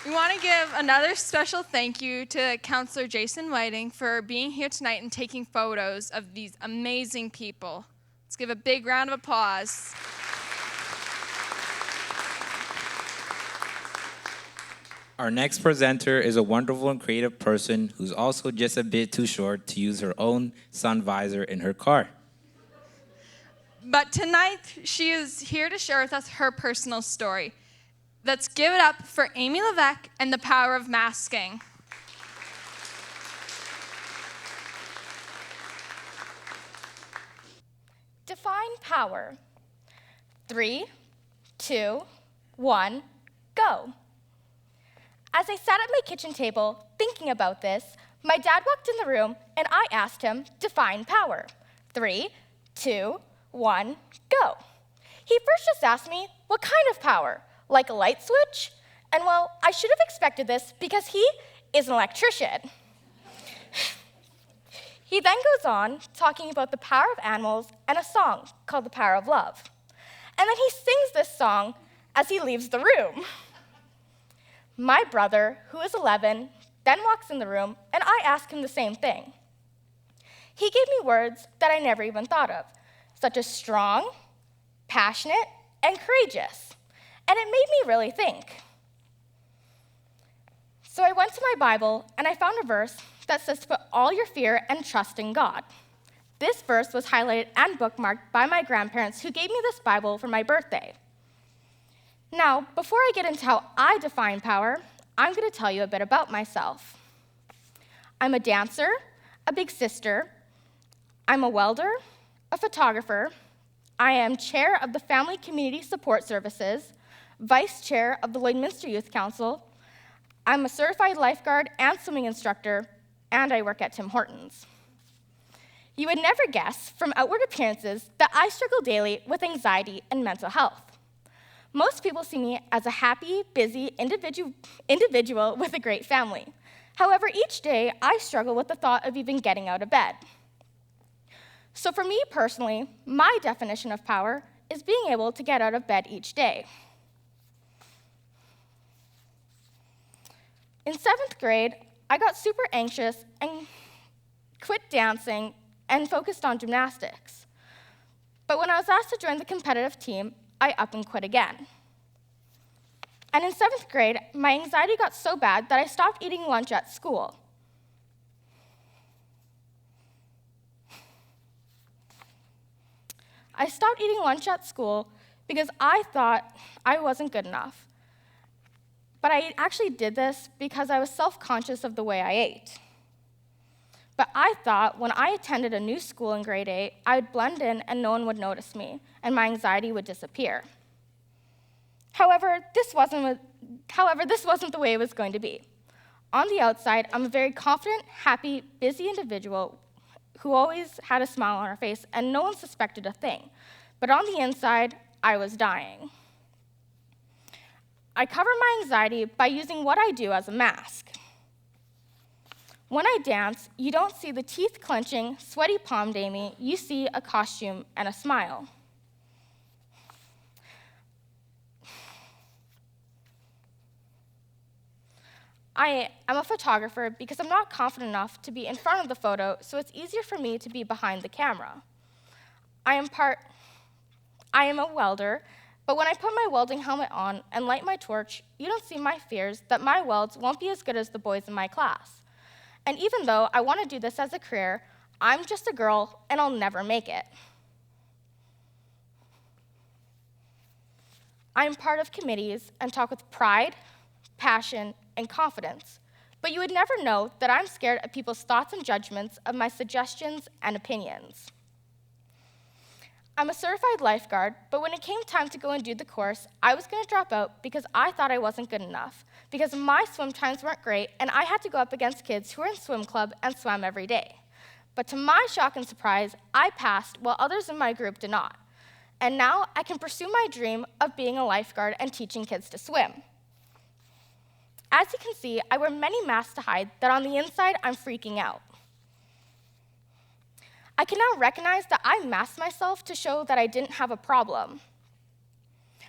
We want to give another special thank you to Counselor Jason Whiting for being here tonight and taking photos of these amazing people. Let's give a big round of applause. Our next presenter is a wonderful and creative person who's also just a bit too short to use her own sun visor in her car. But tonight, she is here to share with us her personal story. Let's give it up for Amy Levesque and the power of masking. Define power. 3, 2, 1, go. As I sat at my kitchen table thinking about this, my dad walked in the room and I asked him, define power. 3, 2, 1, go. He first just asked me, what kind of power? Like a light switch? And well, I should have expected this because he is an electrician. He then goes on talking about the power of animals and a song called The Power of Love. And then he sings this song as he leaves the room. My brother, who is 11, then walks in the room and I ask him the same thing. He gave me words that I never even thought of, such as strong, passionate, and courageous. And it made me really think. So I went to my Bible and I found a verse that says to put all your fear and trust in God. This verse was highlighted and bookmarked by my grandparents who gave me this Bible for my birthday. Now, before I get into how I define power, I'm going to tell you a bit about myself. I'm a dancer, a big sister, I'm a welder, a photographer, I am chair of the Family Community Support Services, vice chair of the Lloydminster Youth Council, I'm a certified lifeguard and swimming instructor, and I work at Tim Hortons. You would never guess from outward appearances that I struggle daily with anxiety and mental health. Most people see me as a happy, busy individual with a great family. However, each day I struggle with the thought of even getting out of bed. So for me personally, my definition of power is being able to get out of bed each day. In 7th grade, I got super anxious and quit dancing and focused on gymnastics. But when I was asked to join the competitive team, I up and quit again. And in 7th grade, my anxiety got so bad that I stopped eating lunch at school. I stopped eating lunch at school because I thought I wasn't good enough. But I actually did this because I was self-conscious of the way I ate. But I thought when I attended a new school in grade 8, I'd blend in and no one would notice me, and my anxiety would disappear. However, this wasn't the way it was going to be. On the outside, I'm a very confident, happy, busy individual who always had a smile on her face, and no one suspected a thing. But on the inside, I was dying. I cover my anxiety by using what I do as a mask. When I dance, you don't see the teeth clenching, sweaty palmed Amy, you see a costume and a smile. I am a photographer because I'm not confident enough to be in front of the photo, so it's easier for me to be behind the camera. I am a welder, but when I put my welding helmet on and light my torch, you don't see my fears that my welds won't be as good as the boys in my class. And even though I want to do this as a career, I'm just a girl and I'll never make it. I'm part of committees and talk with pride, passion, and confidence, but you would never know that I'm scared of people's thoughts and judgments of my suggestions and opinions. I'm a certified lifeguard, but when it came time to go and do the course, I was going to drop out because I thought I wasn't good enough, because my swim times weren't great, and I had to go up against kids who were in swim club and swam every day. But to my shock and surprise, I passed while others in my group did not. And now I can pursue my dream of being a lifeguard and teaching kids to swim. As you can see, I wear many masks to hide that on the inside I'm freaking out. I can now recognize that I masked myself to show that I didn't have a problem.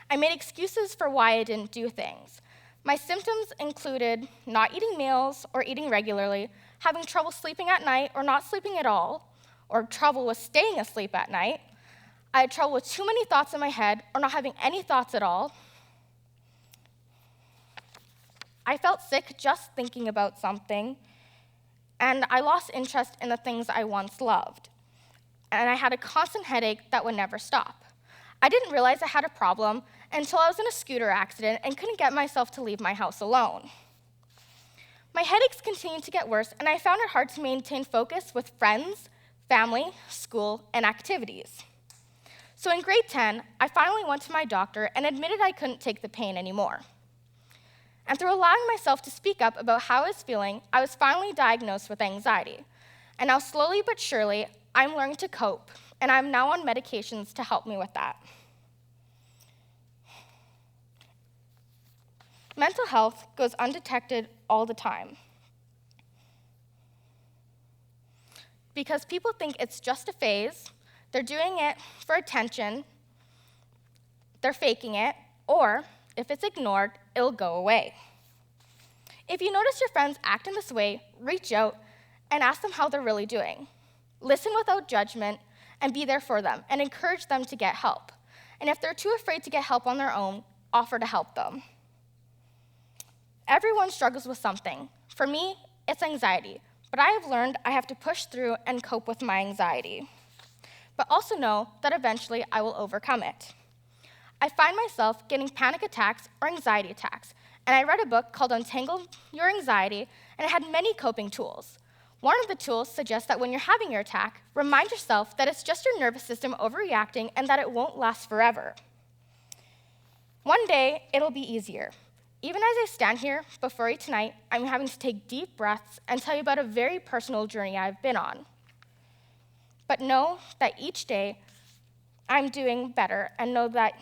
I made excuses for why I didn't do things. My symptoms included not eating meals or eating regularly, having trouble sleeping at night or not sleeping at all, or trouble with staying asleep at night. I had trouble with too many thoughts in my head or not having any thoughts at all. I felt sick just thinking about something, and I lost interest in the things I once loved. And I had a constant headache that would never stop. I didn't realize I had a problem until I was in a scooter accident and couldn't get myself to leave my house alone. My headaches continued to get worse, and I found it hard to maintain focus with friends, family, school, and activities. So in grade 10, I finally went to my doctor and admitted I couldn't take the pain anymore. And through allowing myself to speak up about how I was feeling, I was finally diagnosed with anxiety. And now slowly but surely, I'm learning to cope, and I'm now on medications to help me with that. Mental health goes undetected all the time because people think it's just a phase, they're doing it for attention, they're faking it, or if it's ignored, it'll go away. If you notice your friends act in this way, reach out and ask them how they're really doing. Listen without judgment and be there for them and encourage them to get help. And if they're too afraid to get help on their own, offer to help them. Everyone struggles with something. For me, it's anxiety, but I have learned I have to push through and cope with my anxiety. But also know that eventually I will overcome it. I find myself getting panic attacks or anxiety attacks, and I read a book called Untangle Your Anxiety, and it had many coping tools. One of the tools suggests that when you're having your attack, remind yourself that it's just your nervous system overreacting and that it won't last forever. One day, it'll be easier. Even as I stand here before you tonight, I'm having to take deep breaths and tell you about a very personal journey I've been on. But know that each day I'm doing better, and know that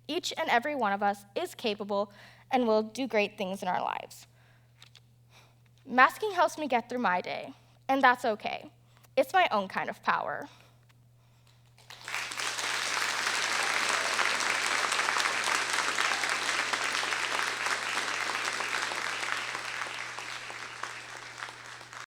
each and every one of us is capable and will do great things in our lives. Masking helps me get through my day, and that's okay. It's my own kind of power.